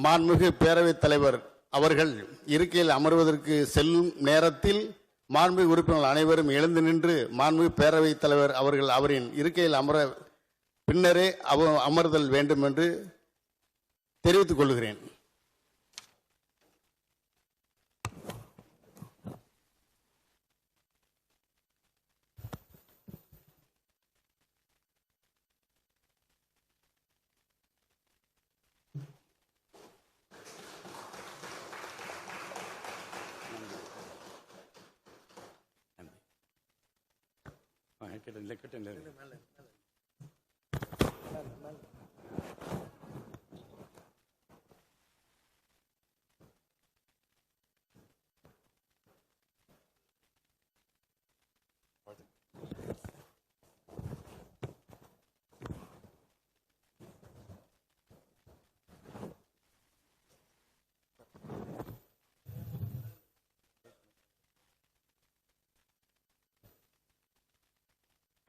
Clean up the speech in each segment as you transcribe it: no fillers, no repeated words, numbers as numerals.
மாண்புமிகு பேரவைத் தலைவர் அவர்கள் இருக்கையில் அமர்வதற்கு செல்லும் நேரத்தில் மாண்புமிகு உறுப்பினர்கள் அனைவரும் எழுந்து நின்று மாண்புமிகு பேரவைத் தலைவர் அவர்கள் அவரின் இருக்கையில் அமர பின்னரே அமர்தல் வேண்டும் என்று தெரிவித்துக் கொள்கிறேன்.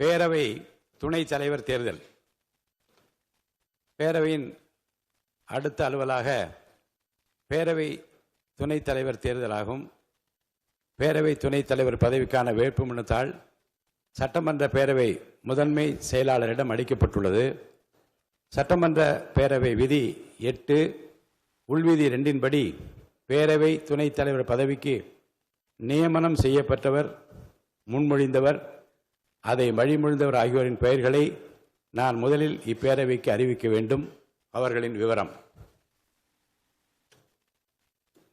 பேரவை துணைத் தலைவர் தேர்தல். பேரவையின் அடுத்த அலுவலாக பேரவை துணைத் தலைவர் தேர்தலாகும். பேரவை துணைத் தலைவர் பதவிக்கான வேட்புமனு தாள் சட்டமன்ற பேரவை முதன்மை செயலாளரிடம் அளிக்கப்பட்டுள்ளது. சட்டமன்ற பேரவை விதி 8 உள்விதி 2 படி பேரவை துணைத் தலைவர் பதவிக்கு நியமனம் செய்யப்பட்டவர், முன்மொழிந்தவர், அதை வழிமொழிந்தவர் ஆகியோரின் பெயர்களை நான் முதலில் இப்பேரவைக்கு அறிவிக்க வேண்டும். அவர்களின் விவரம்: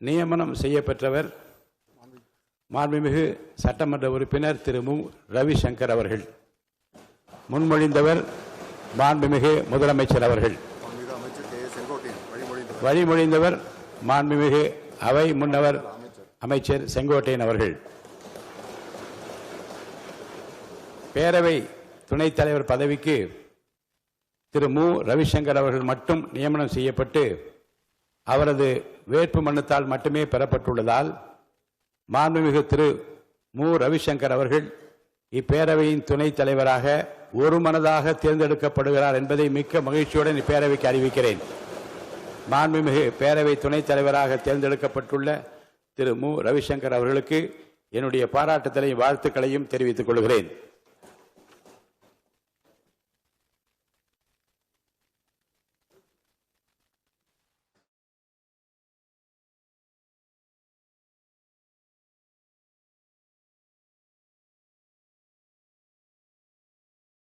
நியமனம் செய்யப்பட்டவர் மாண்புமிகு சட்டமன்ற உறுப்பினர் திரு மு. ரவிசங்கர் அவர்கள். முன்மொழிந்தவர் மாண்புமிகு முதலமைச்சர் அவர்கள். வழிமொழிந்தவர் மாண்புமிகு அவை முன்னவர் அமைச்சர் செங்கோட்டையன் அவர்கள். பேரவை துணைத் தலைவர் பதவிக்கு திரு மு. ரவிசங்கர் அவர்கள் மட்டும் நியமனம் செய்யப்பட்டு அவரது வேட்பு மனுத்தால் மட்டுமே பெறப்பட்டுள்ளதால் மாண்புமிகு திரு மு. ரவிசங்கர் அவர்கள் இப்பேரவையின் துணைத் தலைவராக ஒருமனதாக தேர்ந்தெடுக்கப்படுகிறார் என்பதை மிக்க மகிழ்ச்சியுடன் இப்பேரவைக்கு அறிவிக்கிறேன். மாண்புமிகு பேரவை துணைத் தலைவராக தேர்ந்தெடுக்கப்பட்டுள்ள திரு மு. ரவிசங்கர் அவர்களுக்கு என்னுடைய பாராட்டுதலையும் வாழ்த்துக்களையும் தெரிவித்துக் கொள்கிறேன்.